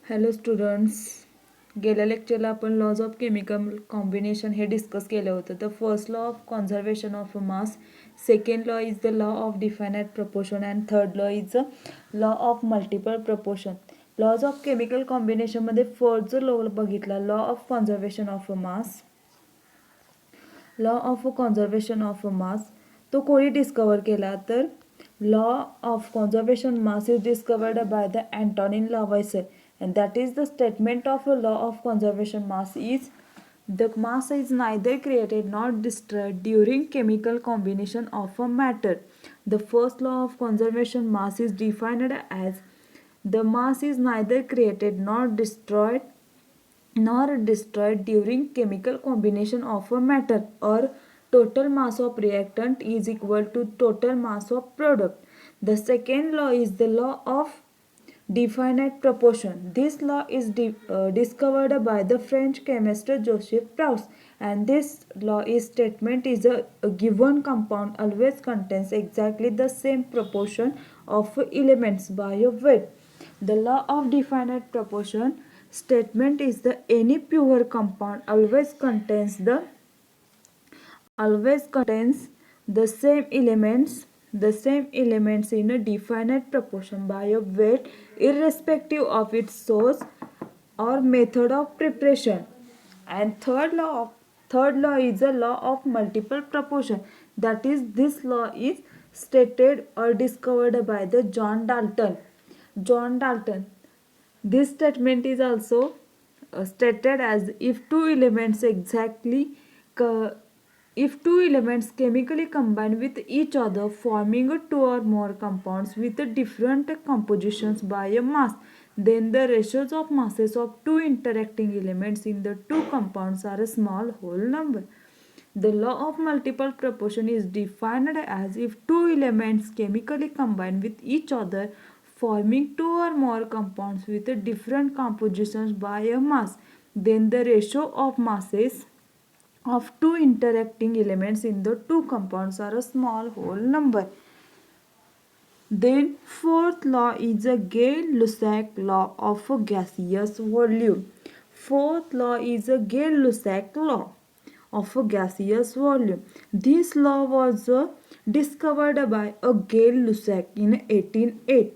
Hello students, गेल्या लेक्चरला आपण लॉज ऑफ केमिकल कॉम्बिनेशन हे डिस्कस केलं होतं. The first law of conservation of mass, second law is the law of definite proportion and third law is the law of multiple proportion. Laws of chemical कॉम्बिनेशनमध्ये first जो law बघितला, law of conservation of mass. Law of conservation of mass तो कोणी discover केला, तर law of conservation mass is discovered by the Antoine Lavoisier. And that is the statement of a law of conservation mass is the mass is neither created nor destroyed during chemical combination of a matter. The first law of conservation mass is defined as the mass is neither created nor destroyed during chemical combination of a matter, or total mass of reactant is equal to total mass of product. The second law is the law of definite proportion. This law is discovered by the French chemist Joseph Proust, and this law is statement is a given compound always contains exactly the same proportion of elements by a weight. The law of definite proportion statement is the any pure compound always contains the same elements in a definite proportion by a weight, irrespective of its source or method of preparation. And third law is a law of multiple proportion. That is, this law is stated or discovered by the John Dalton. This statement is also stated as if two elements chemically combine with each other, forming two or more compounds with different compositions by a mass, then the ratios of masses of two interacting elements in the two compounds are a small whole number. The law of multiple proportion is defined as if two elements chemically combine with each other, forming two or more compounds with different compositions by a mass, then the ratio of masses of two interacting elements in the two compounds are a small whole number. Then fourth law is a Gay-Lussac law of a gaseous volume. Fourth law is a Gay-Lussac law of a gaseous volume. This law was discovered by a Gay-Lussac in 1808.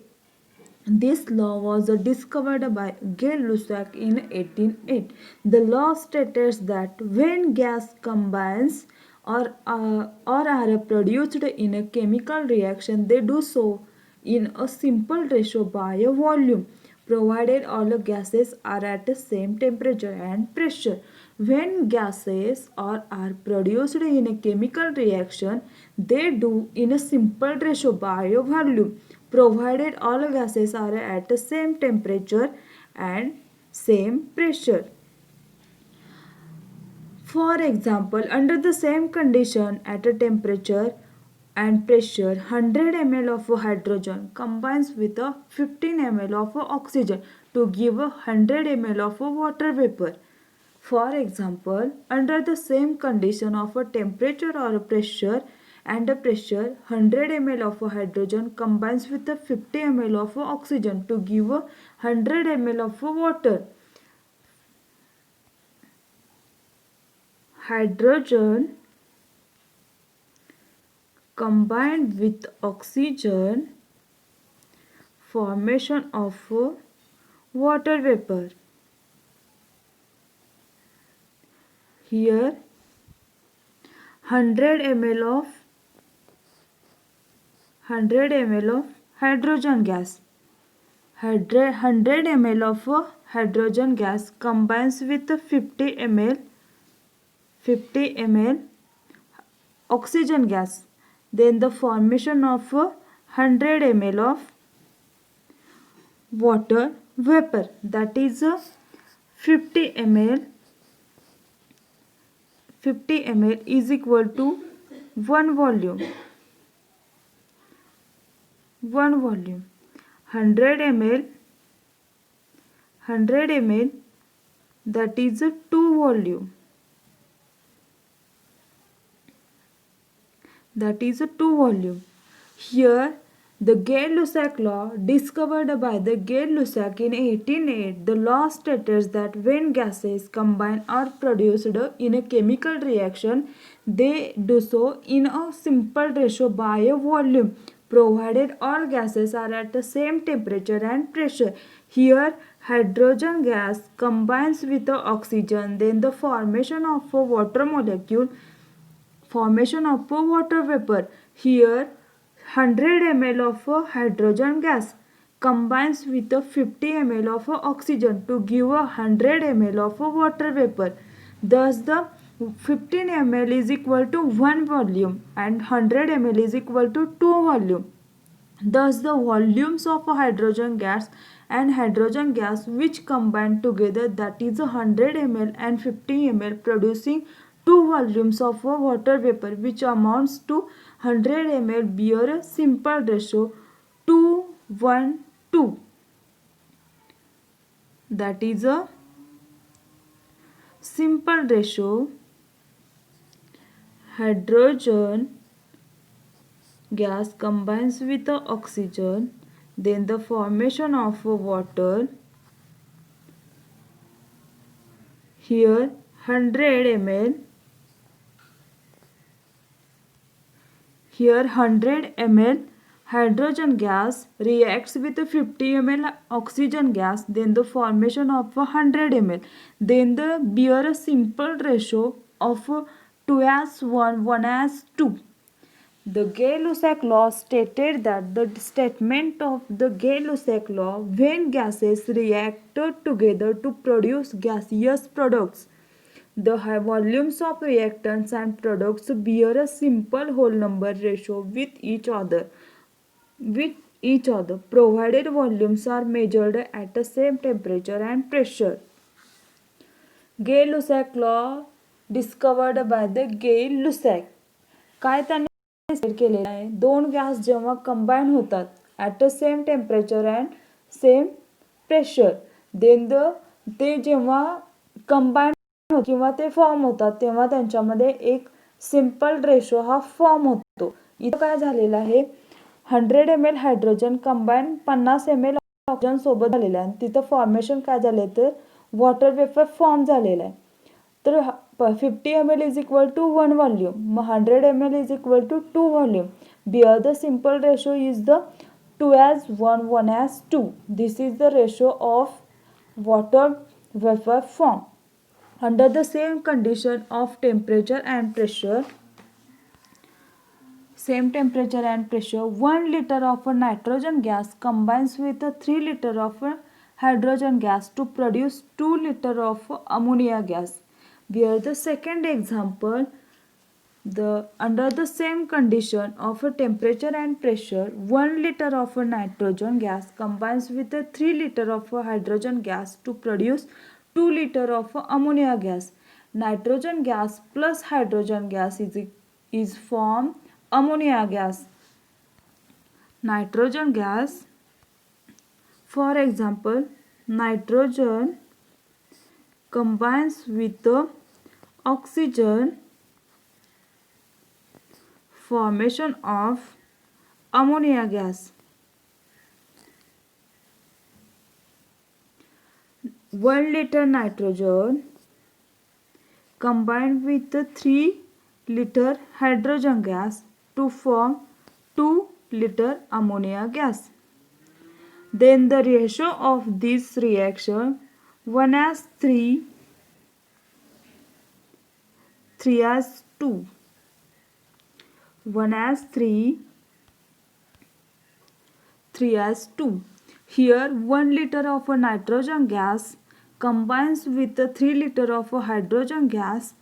This law was discovered by Gay-Lussac in 1808. The law states that when gas combines or are produced in a chemical reaction, they do so in a simple ratio by a volume, provided all gases are at the same temperature and pressure. When gases are produced in a chemical reaction, they do in a simple ratio by a volume, provided all gases are at the same temperature and same pressure. For example, under the same condition at a temperature and pressure, 100 ml of hydrogen combines with a 15 ml of oxygen to give a 100 ml of water vapor. For example, under the same condition of a temperature or pressure and a pressure, 100 ml of hydrogen combines with a 50 ml of oxygen to give a 100 ml of water. Hydrogen combined with oxygen, formation of water vapor. Here 100 ml of hydrogen gas. 100 ml of hydrogen gas combines with 50 ml oxygen gas. Then the formation of 100 ml of water vapor, that is 50 ml is equal to 1 volume. 100 ml that is 2 volume. Here The Gay-Lussac law, discovered by the Gay-Lussac in 1808, the law states that when gases combine or produced in a chemical reaction, they do so in a simple ratio by a volume, provided all gases are at the same temperature and pressure. Here, hydrogen gas combines with the oxygen, then the formation of a water molecule, formation of a water vapor. Here 100 ml of hydrogen gas combines with 50 ml of oxygen to give 100 ml of water vapor. Thus the 15 ml is equal to 1 volume and 100 ml is equal to 2 volume. Thus the volumes of hydrogen gas and hydrogen gas which combine together, that is 100 ml and 50 ml, producing 2 volumes of water vapor which amounts to 100 ml, bear a simple ratio 2:1:2. That is a simple ratio. Hydrogen gas combines with the oxygen, then the formation of water. Here 100 ml, here 100 ml hydrogen gas reacts with 50 ml oxygen gas, then the formation of 100 ml, then the bear a simple ratio of 2:1, 1:2. The Gay-Lussac law stated that the statement of the Gay-Lussac law, when gases react together to produce gaseous products, the high volumes of reactants and products bear a simple whole number ratio with each other, provided volumes are measured at the same temperature and pressure. Gay-Lussac law, discovered by the Gay-Lussac. काय त्यांनी केलेलं आहे, दोन gas जेव्हा combine होतात at the same temperature and same pressure, then ते जेव्हा combine किंवा ते फॉर्म होतात तेव्हा त्यांच्यामध्ये एक सिंपल रेशो हा फॉर्म होतो. इथं काय झालेलं आहे, 100 ml hydrogen combine 50 ml oxygen सोबत झालेलं आहे. तिथं फॉर्मेशन काय झालं तर वॉटर वेपर फॉर्म झालेला आहे. तर 50 ml is equal to 1 volume, 100 ml is equal to 2 volume. Here the simple ratio is the 2:1, 1:2. This is the ratio of water vapor form. Under the same condition of temperature and pressure, 1 liter of nitrogen gas combines with 3 liter of hydrogen gas to produce 2 liter of ammonia gas. Where the second example, under the same condition of temperature and pressure, 1 liter of nitrogen gas combines with 3 liter of hydrogen gas to produce 2 liter of ammonia gas. Nitrogen gas plus hydrogen gas is form ammonia gas. Nitrogen gas, for example, nitrogen combines with the oxygen, formation of ammonia gas. 1 liter nitrogen combined with 3 liter hydrogen gas to form 2 liter ammonia gas. Then the ratio of this reaction 1:3, 3:2. 1:3, 3:2. Here 1 liter of nitrogen gas combines with 3 liter of hydrogen gas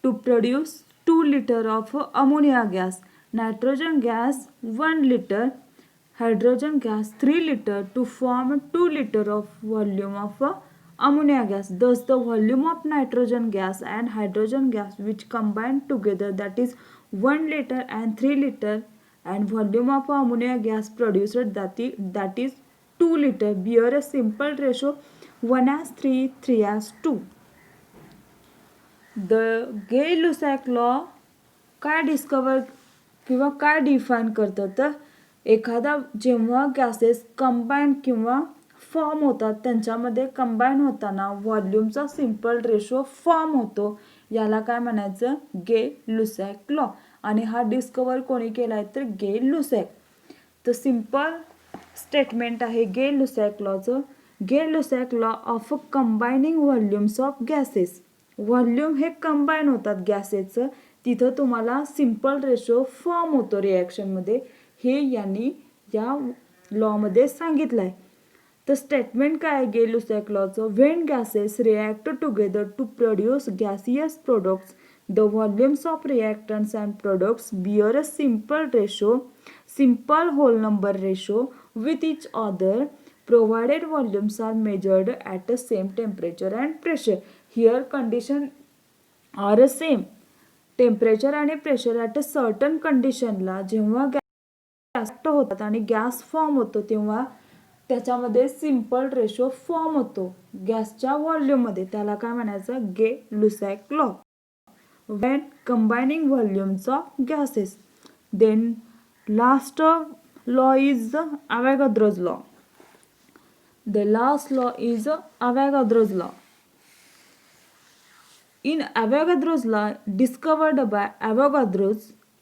to produce 2 liter of ammonia gas. Nitrogen gas 1 liter, hydrogen gas 3 liter to form 2 liter of volume of ammonia gas. Thus the volume of nitrogen gas and hydrogen gas which combine together, that is 1 liter and 3 liter, and volume of ammonia gas produced, that is 2 liter, bear a simple ratio 1:3, 3:2. The Gay-Lussac law काय डिस्कवर किंवा काय define करतं तर एखादा जेव्हा gases combine किंवा form होतात त्यांच्यामध्ये कंबाईन होताना व्हॉल्यूमचा सिंपल रेशो फॉर्म होतो, याला काय म्हणायचं, गे-लुसॅक लॉ. आणि हा डिस्कवर कोणी केला आहे तर गे-लुसॅक. तर सिंपल स्टेटमेंट आहे गे-लुसॅक लॉचं. Gay-Lussac law of combining volumes of gases. Volume हे कंबाईन होतात गॅसेसचं, तिथं तुम्हाला सिंपल रेशो फॉर्म होतो रिॲक्शनमध्ये, हे यांनी या लॉमध्ये सांगितलं आहे. तर स्टेटमेंट काय आहे गे-लुसॅक लॉचं, when gases react together to produce gaseous products the volumes of reactants and products bear a simple whole number ratio with each other provided volumes are measured at the same temperature and pressure. Here condition are same. Temperature आणि pressure at a certain कंडिशनला जेव्हा gas होतात आणि gas form होतो तेव्हा त्याच्यामध्ये simple ratio form होतो गॅसच्या व्हॉल्यूममध्ये, त्याला काय म्हणायचं, Gay-Lussac law. When combining volumes of gases. Then last law is the Avogadro's law. The last law is Avogadro's law. In Avogadro's law, discovered by Avogadro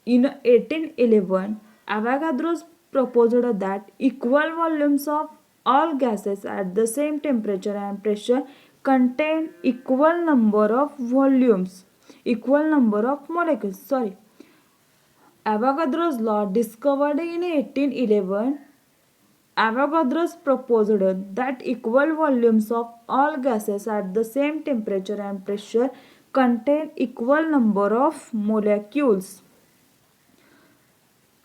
in 1811, Avogadro proposed that equal volumes of all gases at the same temperature and pressure contain equal number of molecules. Avogadro's law, discovered in 1811, Avogadro proposed that equal volumes of all gases at the same temperature and pressure contain equal number of molecules.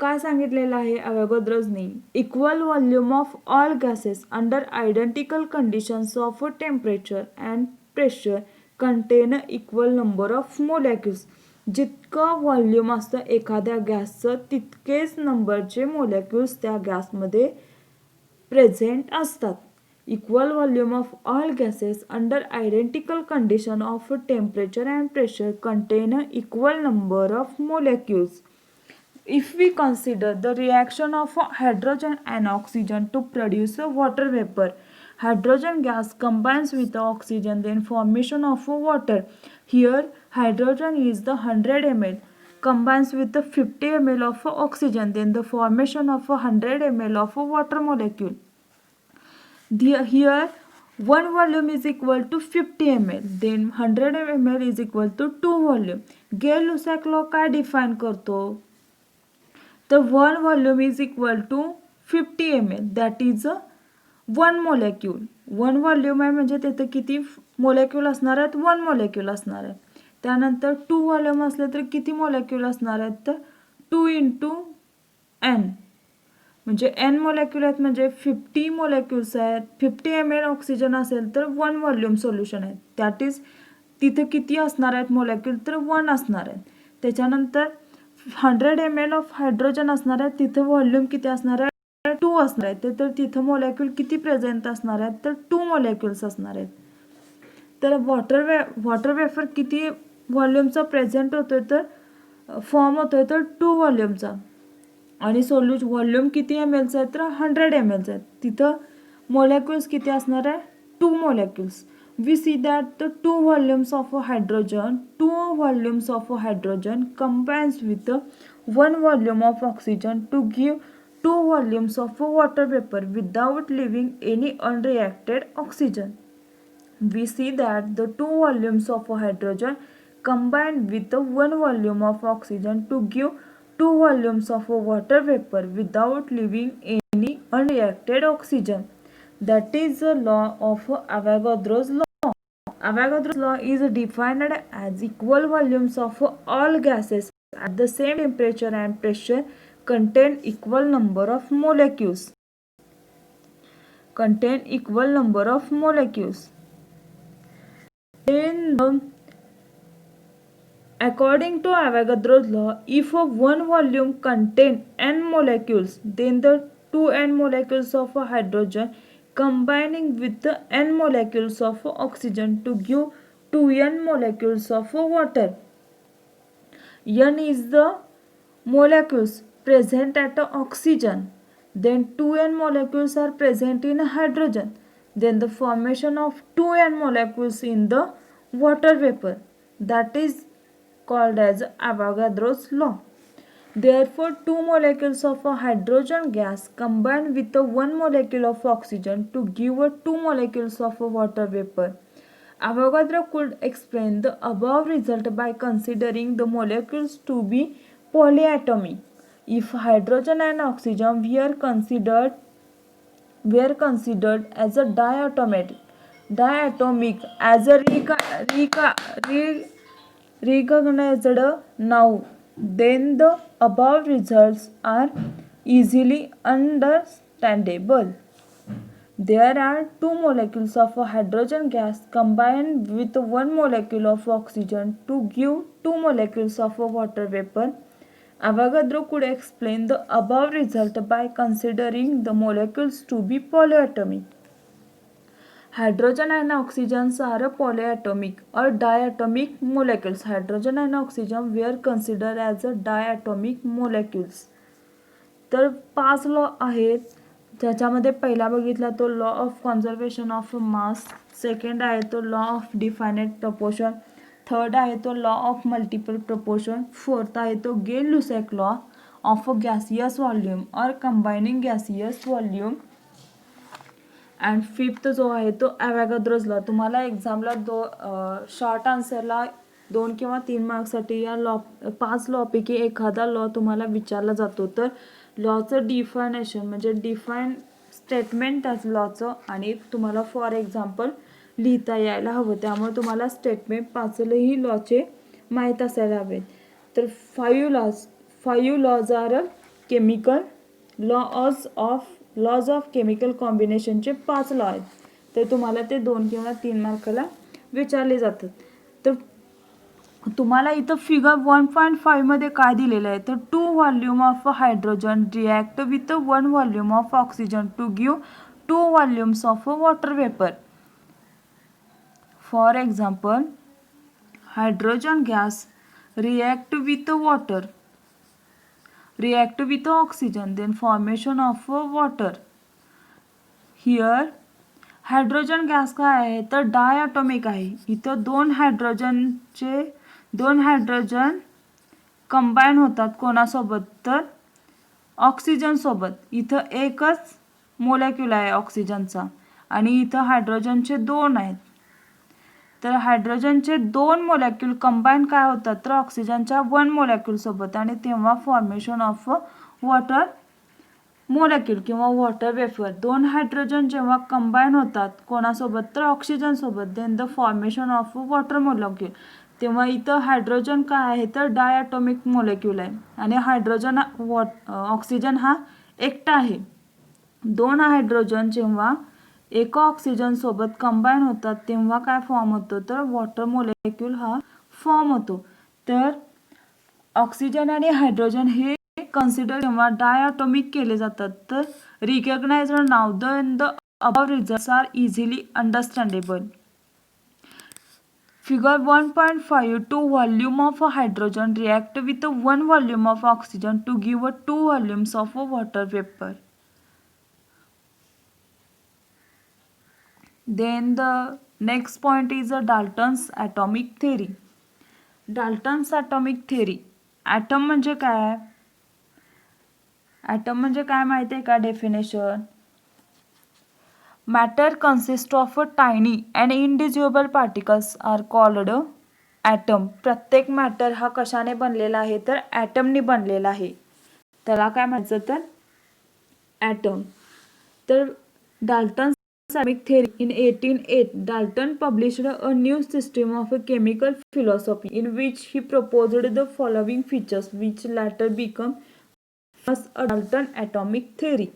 काय सांगितलेलं आहे अवोगाद्रोने, equal volume of all gases under identical conditions of temperature and pressure contain equal number of molecules. जितकं volume असतं एखाद्या गॅसचं तितकेच नंबरचे मोलॅक्युल्स त्या गॅसमध्ये प्रेझेंट असतात. Equal volume of all gases under identical condition of temperature and pressure contain equal number of molecules. If we consider the reaction of hydrogen and oxygen to produce a water vapor, hydrogen gas combines with the oxygen, then formation of water. Here hydrogen is the 100 ml combines with the 50 ml of oxygen, then the formation of 100 ml of water molecule. Here one volume is equal to 50 ml, then 100 ml is equal to 2 volume. गे-लुसॅक law काय define करतो, तर 1 volume is equal to 50 ml, that is 1 molecule. 1 volume आहे म्हणजे तिथे किती molecule असणार आहेत, 1 molecule असणार आहे. त्यानंतर 2 व्हॉल्यूम असले तर किती मोलेक्युल असणार आहेत, तर 2 × n म्हणजे n मोलेक्युल आहेत म्हणजे 50 मोलेक्युल्स आहेत. 50 ml ऑक्सिजन असेल तर 1 व्हॉल्यूम सोल्युशन आहे, दॅट इज तिथे किती असणार आहेत मोलेक्युल, तर 1 असणार आहेत. त्याच्यानंतर 100 ml ऑफ हायड्रोजन असणार आहे, तिथं व्हॉल्यूम किती असणार आहे, 2 असणार आहे. तर तिथं मोलेक्युल किती प्रेझेंट असणार आहेत, तर 2 मोलेक्युल्स असणार आहेत. तर वॉटर वेफर किती व्हॉल्यूमचा प्रेझेंट होतोय तर फॉर्म होतोय तर 2 व्हॉल्यूमचा. आणि व्हॉल्यूम किती mlचं आहे तर 100 mlचं आहे. तिथं मोलेक्युल्स किती असणार आहे, 2 molecules. We see that the two volumes of hydrogen combines with 1 volume of oxygen to give 2 volumes of water vapor without leaving any unreacted oxygen. We see that the 2 volumes of hydrogen combined with 1 volume of oxygen to give 2 volumes of water vapor without leaving any unreacted oxygen. That is the law of Avogadro's law. Avogadro's law is defined as equal volumes of all gases at the same temperature and pressure contain equal number of molecules. Then, according to Avogadro's law, if one volume contains n molecules, then the 2n molecules of hydrogen combining with the n molecules of oxygen to give 2n molecules of water. N is the molecules present at oxygen Then 2n molecules are present in hydrogen. Then the formation of 2n molecules in the water vapor, that is called as Avogadro's law. Therefore, two molecules of a hydrogen gas combine with a one molecule of oxygen to give a two molecules of a water vapor. Avogadro could explain the above result by considering the molecules to be polyatomic. If hydrogen and oxygen were considered as a diatomic as a recognized now, then the above results are easily understandable. There are two molecules of a hydrogen gas combined with one molecule of oxygen to give two molecules of a water vapor. Avogadro could explain the above result by considering the molecules to be polyatomic. Hydrogen and oxygen are polyatomic or diatomic molecules. Hydrogen and oxygen were considered as a diatomic molecules. तर 5 law आहेत, ज्याच्यामध्ये पहिला बघितला तो law of conservation of mass, second आहे तो law of डिफायनेट proportion, third आहे तो law of multiple proportion, fourth आहे तो गेल लुसॅक लॉ ऑफ गॅसियस व्हॉल्यूम और combining gaseous volume, and fifth जो आहे तो ॲव्होगाद्रोज लॉ. तुम्हाला एक्झामला शॉर्ट आन्सरला 2 किंवा 3 मार्क्ससाठी या 5 लॉपैकी एखादा लॉ तुम्हाला विचारला जातो. तर लॉचं डिफायनेशन म्हणजे डिफाईन स्टेटमेंट त्याच लॉचं आणि तुम्हाला फॉर एक्झाम्पल लिहिता यायला हवं. त्यामुळे तुम्हाला स्टेटमेंट 5ही लॉचे माहीत असायला हवेत. तर 5 laws are chemical laws of chemical कॉम्बिनेशनचे 5 लॉ आहेत. तर तुम्हाला ते 2 किंवा 3 मार्काला विचारले जातात. तर तुम्हाला इथं फिगर 1.5 मध्ये काय दिलेलं आहे तर 2 volume of hydrogen react with 1 volume of oxygen to give 2 volumes of water vapour. For example, hydrogen gas react with oxygen, then formation of water. Here hydrogen gas काय आहे तर डायॲटॉमिक आहे. इथं दोन हायड्रोजन कंबाईन होतात कोणासोबत तर oxygen सोबत. इथं एकच मोलेक्युल आहे ऑक्सिजनचा आणि इथं हायड्रोजनचे 2 आहेत. तर हायड्रोजनचे 2 मोलेक्युल कंबाईन काय होतात तर ऑक्सिजनच्या 1 मोलेक्युल सोबत आणि तेव्हा फॉर्मेशन ऑफ वॉटर मोलेक्युल किंवा वॉटर वेपर. 2 हायड्रोजन जेव्हा कंबाईन होतात कोणासोबत तर ऑक्सिजन सोबत, then the formation of water molecule. तेव्हा इथं हायड्रोजन काय आहे तर डायॲटॉमिक मोलेक्युल आहे आणि ऑक्सिजन हा एकटा आहे. 2 हायड्रोजन जेव्हा एका ऑक्सिजन सोबत कंबाईन होतात तेव्हा काय फॉर्म होतं तर वॉटर मोलेक्युल हा फॉर्म होतो. तर ऑक्सिजन आणि हायड्रोजन हे कन्सिडर जेव्हा डायॲटॉमिक केले जातात तर रिकग्नाइज्ड नाव the above results are easily understandable. Figure 1.5 2 volume of hydrogen react with 1 volume of oxygen to give 2 volumes of water vapour. Then the next point is Dalton's atomic theory. Dalton's atomic theory. Atom म्हणजे काय? Atom म्हणजे काय माहिती आहे का definition? Matter consists of tiny and indivisible particles are called atom. प्रत्येक matter हा कशाने बनलेला आहे तर ॲटमने बनलेला आहे. त्याला काय म्हणायचं तर ॲटम. तर Dalton's atomic theory in 1808, Dalton published a new system of chemical philosophy in which he proposed the following features which later become a Dalton atomic theory.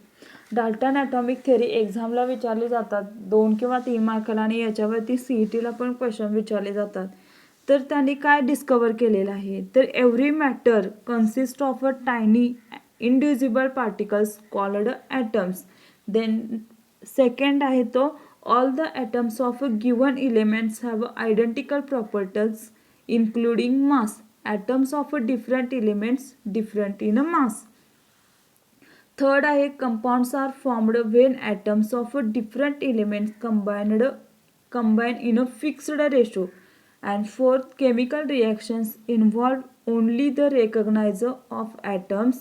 Dalton atomic theory एक्झामला विचारले जातात 2 किंवा 3 मार्काला आणि याच्यावरती CETला पण क्वेश्चन विचारले जातात. तर त्यांनी काय डिस्कवर केलेलं आहे तर every matter consist of a tiny indivisible particles called atoms. Then second आहे तो all the atoms of given elements have identical properties including mass. Atoms of different elements different in mass. Third आहे compounds are formed when atoms of different elements combine in a fixed ratio. And fourth, chemical reactions involve only the recognizer of atoms.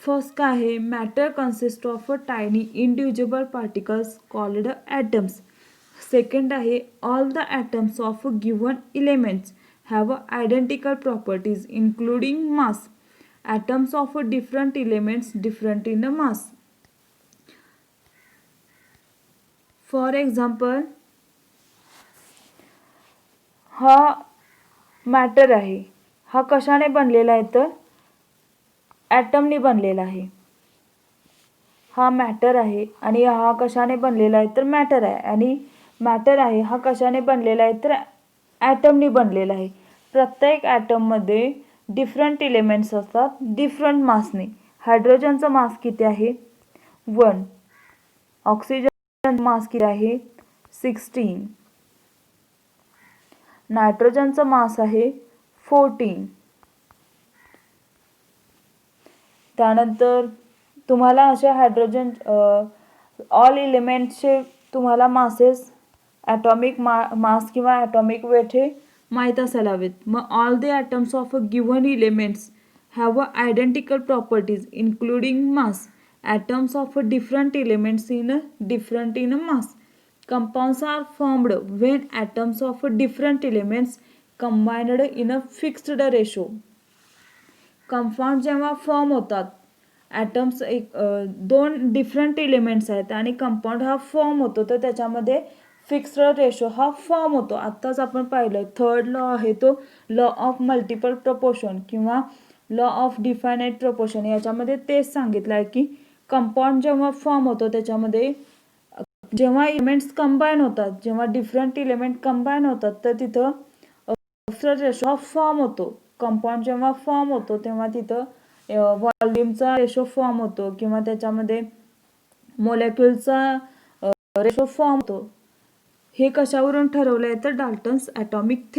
First काय आहे, matter consists of a tiny indivisible particles called atoms. Second आहे, all the atoms of a given elements have identical properties including mass. Atoms of different elements different in the mass. For example, हा matter आहे, हा कशाने बनलेला आहे तर ॲटमने बनलेला आहे. हा मॅटर आहे आणि हा कशाने बनलेला आहे तर मॅटर आहे. आणि मॅटर आहे हा कशाने बनलेला आहे तर ॲटमने बनलेला आहे. प्रत्येक ॲटममध्ये डिफरंट एलिमेंट्स असतात डिफरंट मासने. हायड्रोजनचा मास किती आहे 1. ऑक्सिजन मास किती आहे 16. नायट्रोजनचा मास आहे 14. त्यानंतर तुम्हाला असे हायड्रोजन ऑल एलिमेंट्सचे तुम्हाला मासेस ॲटॉमिक मास किंवा ॲटॉमिक वेट हे माहीत असायला हवेत. मग all the atoms of a given elements have a identical properties including mass. Atoms of different elements different in mass. Compounds are formed when atoms of different elements combined in a fixed ratio. Compound जेव्हा form होतात, atoms दोन different elements आहेत आणि compound हा form होतो, तर त्याच्यामध्ये fixed ratio हा फॉर्म होतो. आत्ताच आपण पाहिलं थर्ड लॉ आहे तो लॉ ऑफ मल्टिपल प्रपोर्शन किंवा लॉ ऑफ डिफायनाईट प्रपोर्शन. याच्यामध्ये तेच सांगितलं आहे की कंपाऊंड जेव्हा फॉर्म होतो त्याच्यामध्ये जेव्हा एलिमेंट्स कंबाईन होतात, जेव्हा डिफरंट एलिमेंट कंबाईन होतात तर तिथं फिक्स्ड रेशो हा फॉर्म होतो. कंपाऊंड जेव्हा फॉर्म होतो तेव्हा तिथं व्हॉल्यूमचा रेशो फॉर्म होतो किंवा त्याच्यामध्ये मोलेक्युलचा रेशो फॉर्म होतो. हे कशावरून ठरवलं आहे तर डाल्टन्स ॲटॉमिक